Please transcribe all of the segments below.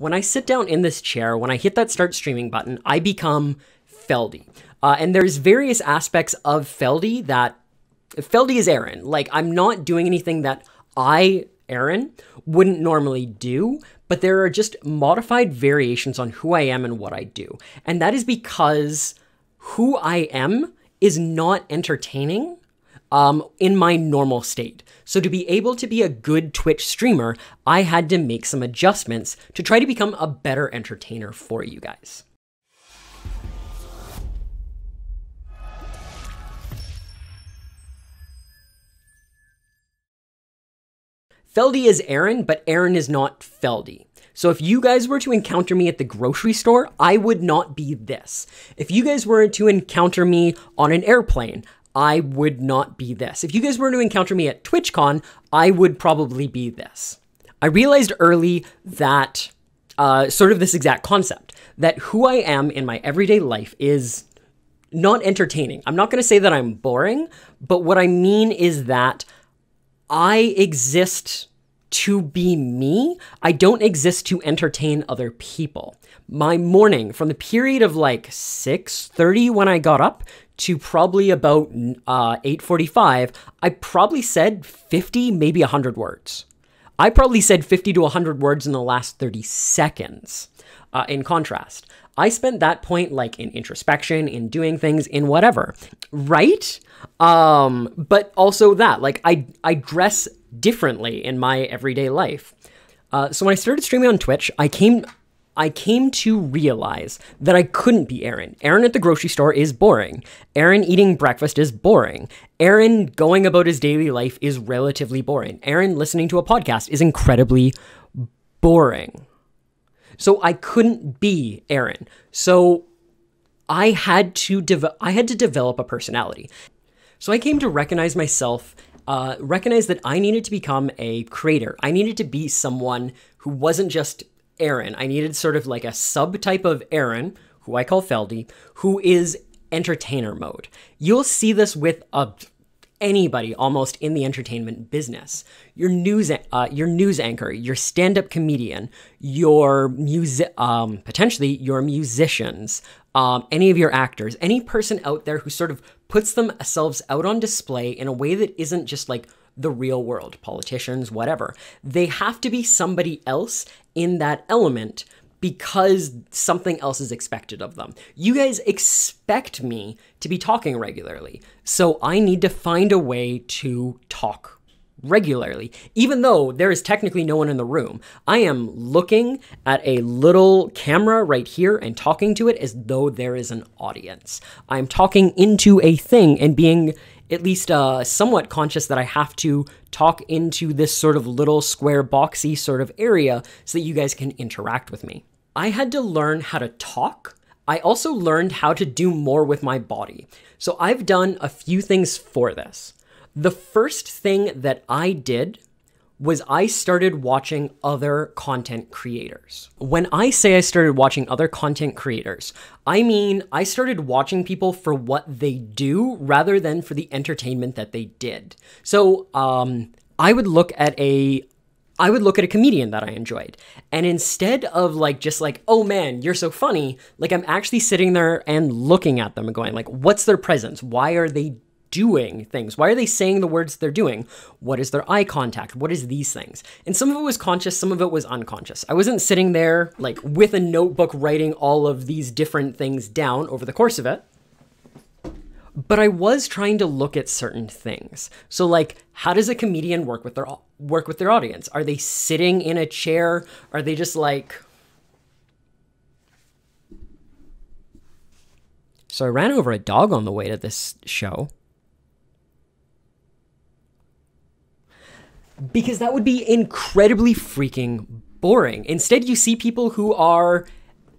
when I sit down in this chair, when I hit that start streaming button, I become Feldy. And there's various aspects of Feldy that Feldy is Aaron. Like, I'm not doing anything that Aaron, wouldn't normally do, but there are just modified variations on who I am and what I do. And that is because who I am is not entertaining in my normal state. So to be able to be a good Twitch streamer, I had to make some adjustments to try to become a better entertainer for you guys. Feldy is Aaron, but Aaron is not Feldy. So if you guys were to encounter me at the grocery store, I would not be this. If you guys were to encounter me on an airplane, I would not be this. If you guys were to encounter me at TwitchCon, I would probably be this. I realized early that sort of this exact concept, that who I am in my everyday life is not entertaining. I'm not going to say that I'm boring, but what I mean is that I exist to be me. I don't exist to entertain other people. My morning, from the period of like 6:30 when I got up to probably about 8:45, I probably said 50, maybe 100 words. I probably said 50 to 100 words in the last 30 seconds. In contrast, I spent that point like in introspection, in doing things, in whatever, right? But also that, like, I dress differently in my everyday life. So when I started streaming on Twitch, I came to realize that I couldn't be Aaron. Aaron at the grocery store is boring. Aaron eating breakfast is boring. Aaron going about his daily life is relatively boring. Aaron listening to a podcast is incredibly boring. So I couldn't be Aaron. So I had to develop a personality. So I came to recognize myself, recognize that I needed to become a creator. I needed to be someone who wasn't just Aaron. I needed sort of like a subtype of Aaron, who I call Feldy, who is entertainer mode. You'll see this with anybody almost in the entertainment business. Your news anchor, your stand-up comedian, your potentially your musicians, any of your actors, any person out there who sort of puts themselves out on display in a way that isn't just like the real world, politicians, whatever. They have to be somebody else in that element because something else is expected of them. You guys expect me to be talking regularly, so I need to find a way to talk regularly. Even though there is technically no one in the room, I am looking at a little camera right here and talking to it as though there is an audience. I'm talking into a thing and being at least somewhat conscious that I have to talk into this sort of little square boxy sort of area so that you guys can interact with me. I had to learn how to talk. I also learned how to do more with my body. So I've done a few things for this. The first thing that I did was I started watching other content creators. When I say I started watching other content creators, I mean I started watching people for what they do rather than for the entertainment that they did. So I would look at a comedian that I enjoyed, and instead of like just like, oh man, you're so funny, like I'm actually sitting there and looking at them and going like, what's their presence? Why are they doing things? Why are they saying the words they're doing? What is their eye contact? What is these things? And some of it was conscious, some of it was unconscious. I wasn't sitting there like with a notebook writing all of these different things down over the course of it, but I was trying to look at certain things. So like, how does a comedian work with their audience? Are they sitting in a chair? Are they just like... So I ran over a dog on the way to this show. Because that would be incredibly freaking boring. Instead, you see people who are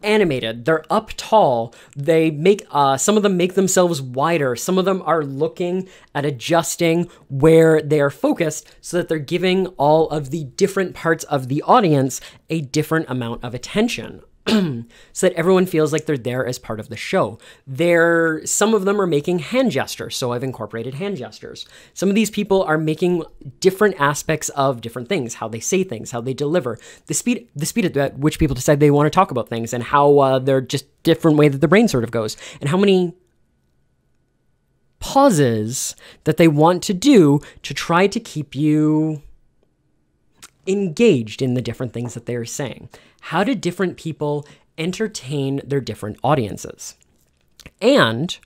animated. They're up tall. They make, some of them make themselves wider. Some of them are looking at adjusting where they are focused so that they're giving all of the different parts of the audience a different amount of attention. so that everyone feels like they're there as part of the show. Some of them are making hand gestures, so I've incorporated hand gestures. Some of these people are making different aspects of different things, how they say things, how they deliver, the speed at which people decide they want to talk about things, and how they're just different way that the brain sort of goes, and how many pauses that they want to do to try to keep you engaged in the different things that they're saying. How do different people entertain their different audiences? And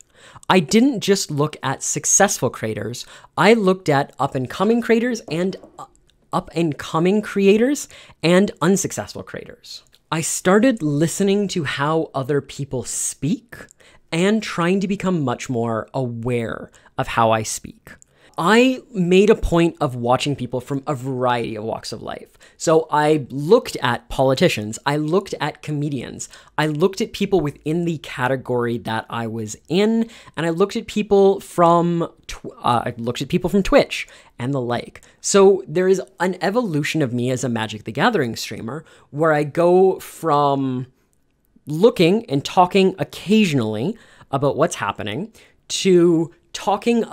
I didn't just look at successful creators. I looked at up-and-coming creators and unsuccessful creators. I started listening to how other people speak and trying to become much more aware of how I speak. I made a point of watching people from a variety of walks of life. So I looked at politicians, I looked at comedians, I looked at people within the category that I was in, and I looked at people from Twitch and the like. So there is an evolution of me as a Magic the Gathering streamer where I go from looking and talking occasionally about what's happening to talking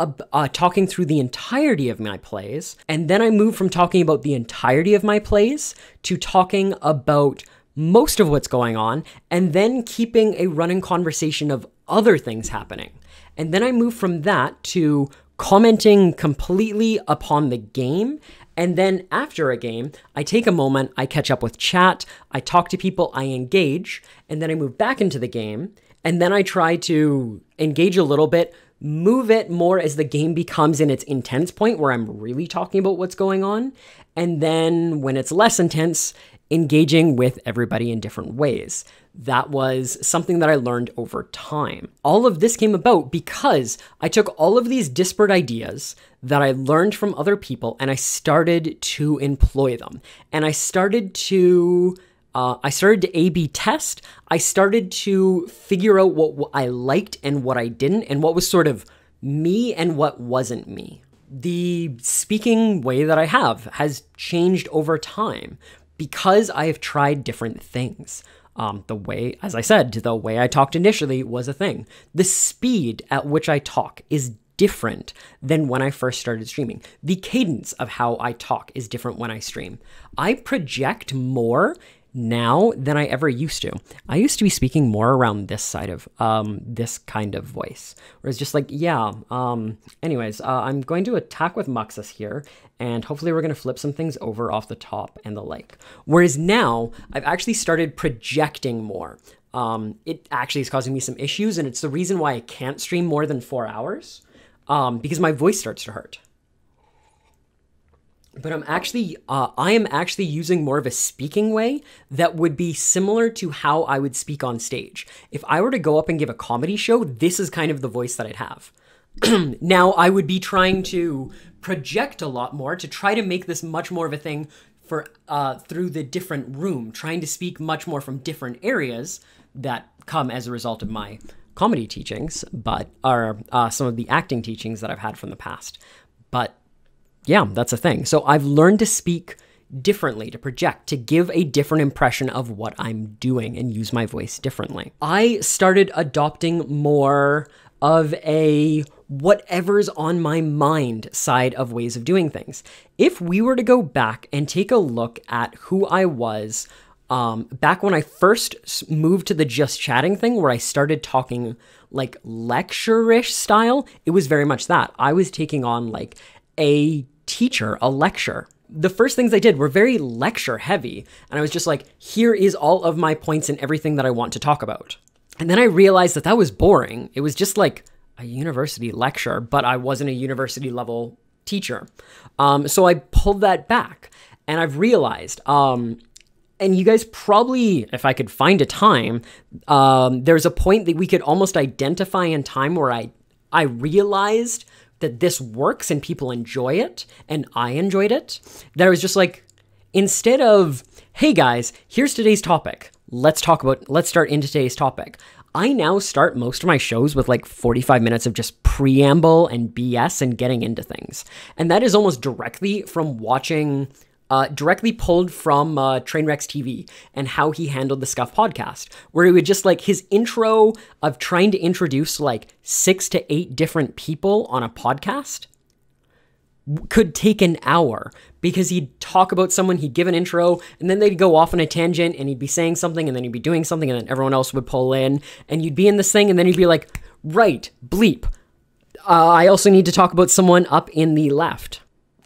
through the entirety of my plays, and then I move from talking about the entirety of my plays to talking about most of what's going on, and then keeping a running conversation of other things happening. And then I move from that to commenting completely upon the game, and then after a game, I take a moment, I catch up with chat, I talk to people, I engage, and then I move back into the game, and then I try to engage a little bit, move it more as the game becomes in its intense point where I'm really talking about what's going on. And then when it's less intense, engaging with everybody in different ways. That was something that I learned over time. All of this came about because I took all of these disparate ideas that I learned from other people and I started to employ them. And I started to A/B test. I started to figure out what I liked and what I didn't, and what was sort of me and what wasn't me. The speaking way that I have has changed over time because I have tried different things. As I said, the way I talked initially was a thing. The speed at which I talk is different than when I first started streaming. The cadence of how I talk is different when I stream. I project more now than I ever used to. I used to be speaking more around this side of this kind of voice, where it's just like, I'm going to attack with Muxus here, and hopefully we're going to flip some things over off the top and the like. Whereas now, I've actually started projecting more. It actually is causing me some issues, and it's the reason why I can't stream more than 4 hours, because my voice starts to hurt. But I am actually using more of a speaking way that would be similar to how I would speak on stage. If I were to go up and give a comedy show, this is kind of the voice that I'd have. Now, I would be trying to project a lot more to try to make this much more of a thing for through the different room, trying to speak much more from different areas that come as a result of my comedy teachings, but are some of the acting teachings that I've had from the past. But yeah, that's a thing. So I've learned to speak differently, to project, to give a different impression of what I'm doing and use my voice differently. I started adopting more of a whatever's on my mind side of ways of doing things. If we were to go back and take a look at who I was back when I first moved to the just chatting thing, where I started talking like lecture-ish style, it was very much that. I was taking on like a teacher, a lecture. The first things I did were very lecture heavy, and I was just like, here is all of my points and everything that I want to talk about. And then I realized that that was boring. It was just like a university lecture, but I wasn't a university level teacher. So I pulled that back, and I've realized, and you guys probably, if I could find a time, there's a point that we could almost identify in time where I realized that this works and people enjoy it, and I enjoyed it, that I was just like, instead of, hey guys, here's today's topic, let's start into today's topic. I now start most of my shows with like 45 minutes of just preamble and BS and getting into things. And that is almost directly from watching directly pulled from Trainwrecks TV and how he handled the Scuff podcast, where he would just like his intro of trying to introduce like 6 to 8 different people on a podcast could take an hour, because he'd talk about someone, he'd give an intro, and then they'd go off on a tangent, and he'd be saying something, and then he'd be doing something, and then everyone else would pull in, and you'd be in this thing, and then he'd be like, right, bleep. I also need to talk about someone up in the left.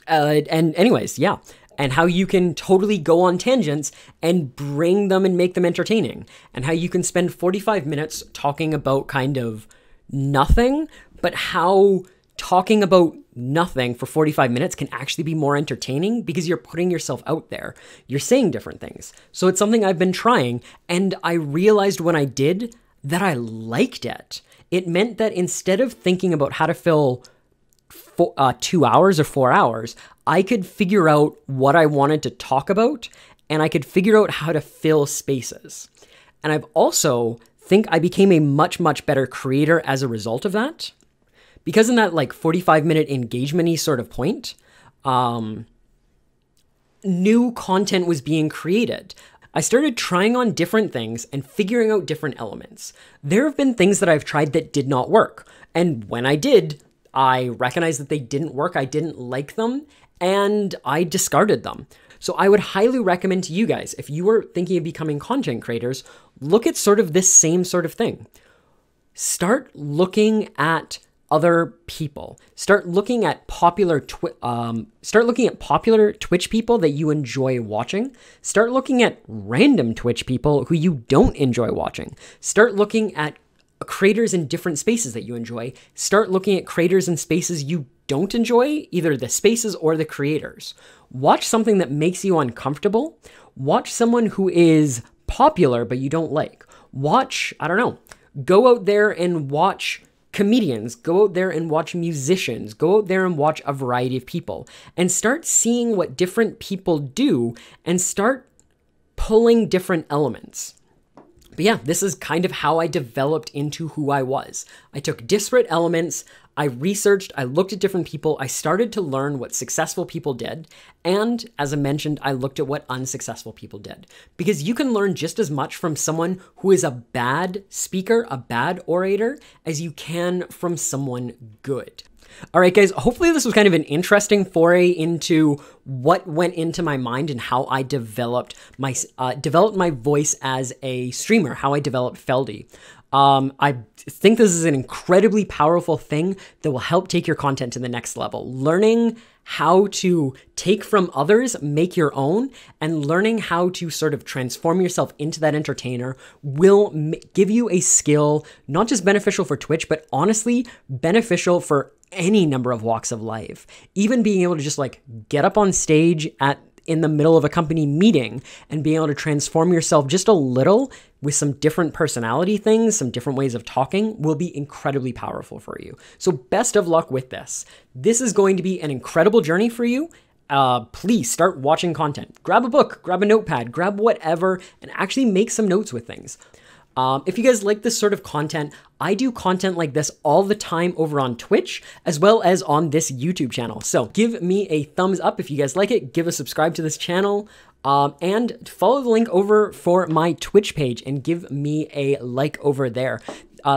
And anyways, yeah. And how you can totally go on tangents and bring them and make them entertaining. And how you can spend 45 minutes talking about kind of nothing, but how talking about nothing for 45 minutes can actually be more entertaining because you're putting yourself out there. You're saying different things. So it's something I've been trying, and I realized when I did that I liked it. It meant that instead of thinking about how to fill 2 hours or 4 hours, I could figure out what I wanted to talk about, and I could figure out how to fill spaces. And I've also think I became a much, much better creator as a result of that. Because in that like 45-minute engagement-y sort of point, new content was being created. I started trying on different things and figuring out different elements. There have been things that I've tried that did not work. And when I did, I recognized that they didn't work, I didn't like them, and I discarded them. So I would highly recommend to you guys, if you were thinking of becoming content creators, look at sort of this same sort of thing. Start looking at other people. Start looking at popular Twitch people that you enjoy watching. Start looking at random Twitch people who you don't enjoy watching. Start looking at creators in different spaces that you enjoy. Start looking at creators in spaces you don't enjoy, either the spaces or the creators. Watch something that makes you uncomfortable. Watch someone who is popular but you don't like. Watch, I don't know, go out there and watch comedians, go out there and watch musicians, go out there and watch a variety of people, and start seeing what different people do and start pulling different elements. But yeah, this is kind of how I developed into who I was. I took disparate elements, I researched, I looked at different people, I started to learn what successful people did, and as I mentioned, I looked at what unsuccessful people did. Because you can learn just as much from someone who is a bad speaker, a bad orator, as you can from someone good. All right, guys, hopefully this was kind of an interesting foray into what went into my mind and how I developed my voice as a streamer, how I developed Feldy. I think this is an incredibly powerful thing that will help take your content to the next level. Learning how to take from others, make your own, and learning how to sort of transform yourself into that entertainer will give you a skill, not just beneficial for Twitch, but honestly beneficial for any number of walks of life. Even being able to just like get up on stage in the middle of a company meeting and being able to transform yourself just a little with some different personality things, some different ways of talking will be incredibly powerful for you. So best of luck with this. This is going to be an incredible journey for you. Please start watching content. Grab a book, grab a notepad, grab whatever, and actually make some notes with things. If you guys like this sort of content, I do content like this all the time over on Twitch, as well as on this YouTube channel. So give me a thumbs up if you guys like it, give a subscribe to this channel, and follow the link over for my Twitch page and give me a like over there.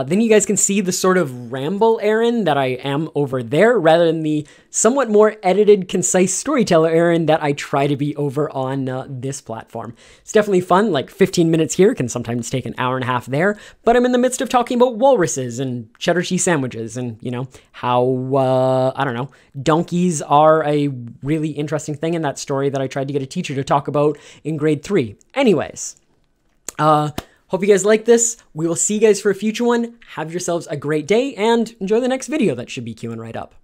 Then you guys can see the sort of ramble Aaron that I am over there, rather than the somewhat more edited, concise storyteller Aaron that I try to be over on this platform. It's definitely fun, like 15 minutes here can sometimes take an hour and a half there, but I'm in the midst of talking about walruses and cheddar cheese sandwiches and, you know, how, I don't know, donkeys are a really interesting thing in that story that I tried to get a teacher to talk about in grade 3. Anyways, hope you guys like this. We will see you guys for a future one. Have yourselves a great day and enjoy the next video that should be queuing right up.